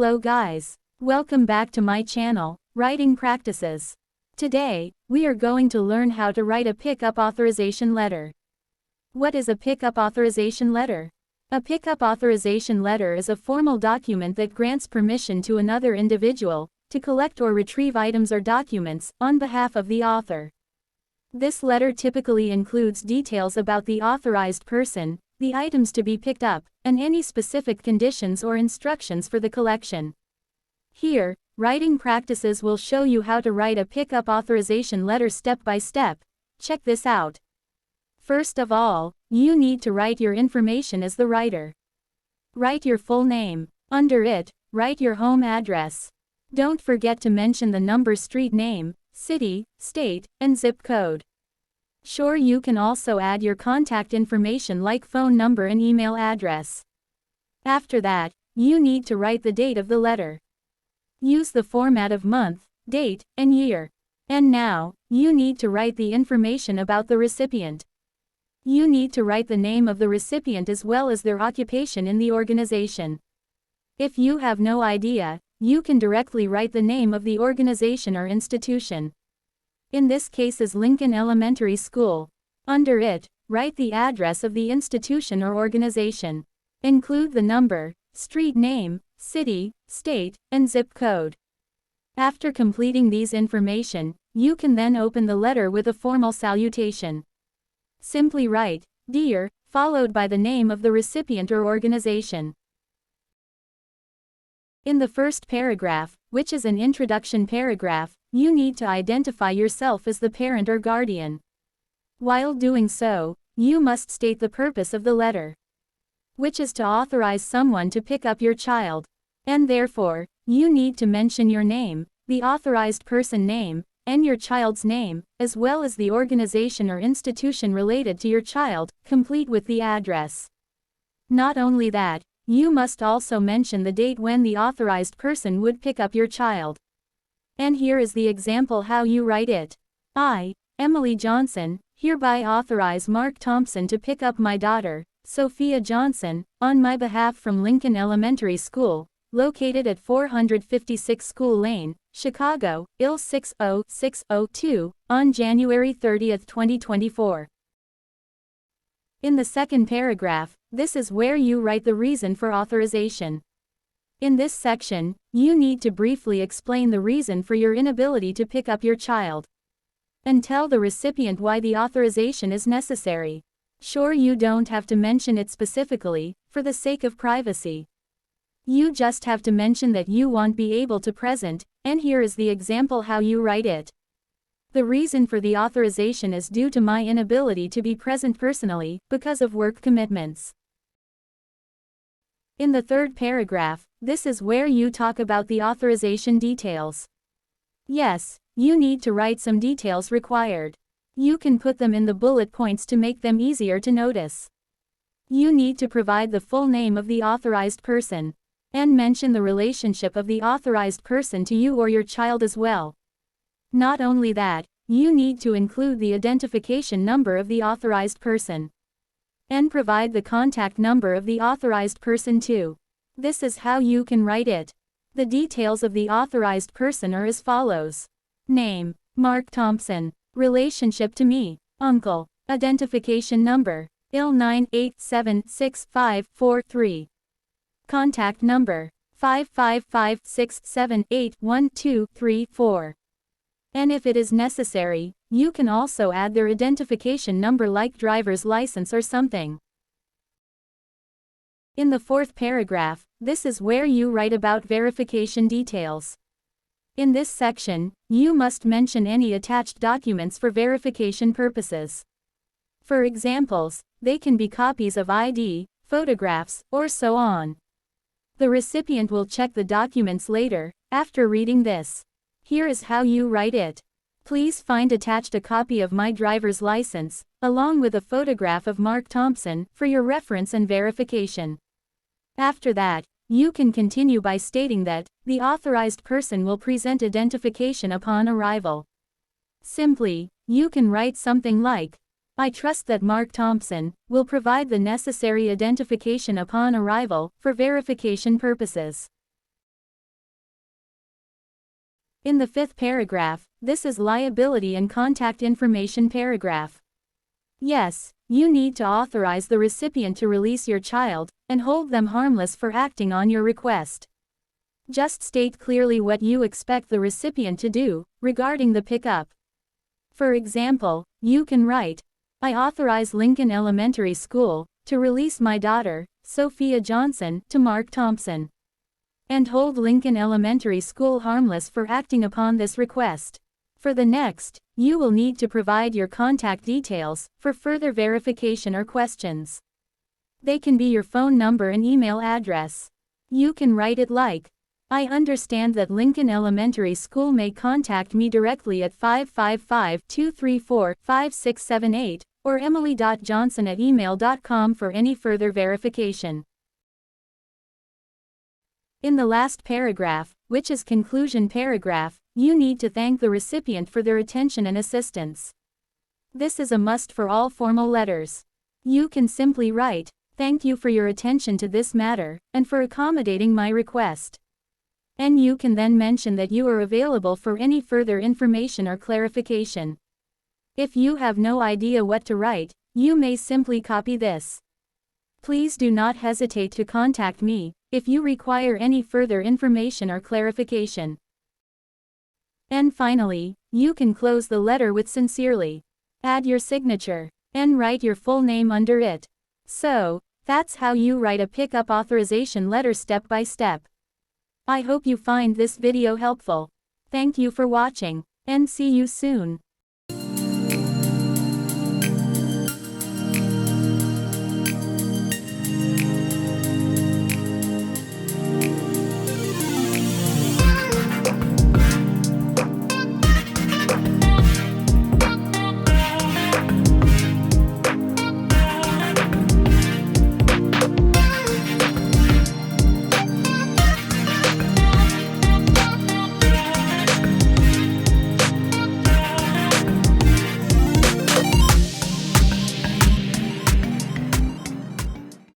Hello guys. Welcome back to my channel, Writing Practices. Today, we are going to learn how to write a Pick-up Authorization Letter. What is a Pick-up Authorization Letter? A Pick-up Authorization Letter is a formal document that grants permission to another individual to collect or retrieve items or documents on behalf of the author. This letter typically includes details about the authorized person, the items to be picked up, and any specific conditions or instructions for the collection. Here, Writing Practices will show you how to write a Pick-up Authorization Letter step by step. Check this out. First of all, you need to write your information as the writer. Write your full name. Under it, write your home address. Don't forget to mention the number, street name, city, state, and zip code. Sure, you can also add your contact information like phone number and email address. After that, you need to write the date of the letter. Use the format of month, date, and year. And now, you need to write the information about the recipient. You need to write the name of the recipient as well as their occupation in the organization. If you have no idea, you can directly write the name of the organization or institution. In this case is Lincoln Elementary School. Under it, write the address of the institution or organization. Include the number, street name, city, state, and zip code. After completing these information, you can then open the letter with a formal salutation. Simply write, "Dear," followed by the name of the recipient or organization. In the first paragraph, which is an introduction paragraph, you need to identify yourself as the parent or guardian. While doing so, you must state the purpose of the letter, which is to authorize someone to pick up your child. And therefore, you need to mention your name, the authorized person name, and your child's name, as well as the organization or institution related to your child, complete with the address. Not only that, you must also mention the date when the authorized person would pick up your child. And here is the example how you write it. I, Emily Johnson, hereby authorize Mark Thompson to pick up my daughter, Sophia Johnson, on my behalf from Lincoln Elementary School, located at 456 School Lane, Chicago, IL 60602, on January 30, 2024. In the second paragraph, this is where you write the reason for authorization. In this section, you need to briefly explain the reason for your inability to pick up your child. And tell the recipient why the authorization is necessary. Sure, you don't have to mention it specifically, for the sake of privacy. You just have to mention that you won't be able to present, and here is the example how you write it. The reason for the authorization is due to my inability to be present personally, because of work commitments. In the third paragraph, this is where you talk about the authorization details. Yes, you need to write some details required. You can put them in the bullet points to make them easier to notice. You need to provide the full name of the authorized person, and mention the relationship of the authorized person to you or your child as well. Not only that, you need to include the identification number of the authorized person, and provide the contact number of the authorized person too. This is how you can write it. The details of the authorized person are as follows. Name, Mark Thompson. Relationship to me, uncle. Identification number, IL 9876543. Contact number, 55567812334. And if it is necessary, you can also add their identification number like driver's license or something. In the fourth paragraph, this is where you write about verification details. In this section, you must mention any attached documents for verification purposes. For examples, they can be copies of ID, photographs, or so on. The recipient will check the documents later, after reading this. Here is how you write it. Please find attached a copy of my driver's license, along with a photograph of Mark Thompson, for your reference and verification. After that, you can continue by stating that the authorized person will present identification upon arrival. Simply, you can write something like, I trust that Mark Thompson will provide the necessary identification upon arrival for verification purposes. In the fifth paragraph, this is liability and contact information paragraph. Yes, you need to authorize the recipient to release your child, and hold them harmless for acting on your request. Just state clearly what you expect the recipient to do, regarding the pickup. For example, you can write, I authorize Lincoln Elementary School to release my daughter, Sophia Johnson, to Mark Thompson, and hold Lincoln Elementary School harmless for acting upon this request. For the next, you will need to provide your contact details for further verification or questions. They can be your phone number and email address. You can write it like, I understand that Lincoln Elementary School may contact me directly at 555-234-5678, or emily.johnson@email.com for any further verification. In the last paragraph, which is conclusion paragraph, you need to thank the recipient for their attention and assistance. This is a must for all formal letters. You can simply write, thank you for your attention to this matter, and for accommodating my request. And you can then mention that you are available for any further information or clarification. If you have no idea what to write, you may simply copy this. Please do not hesitate to contact me if you require any further information or clarification. And finally, you can close the letter with sincerely. Add your signature, and write your full name under it. So, that's how you write a pickup authorization letter step by step. I hope you find this video helpful. Thank you for watching, and see you soon.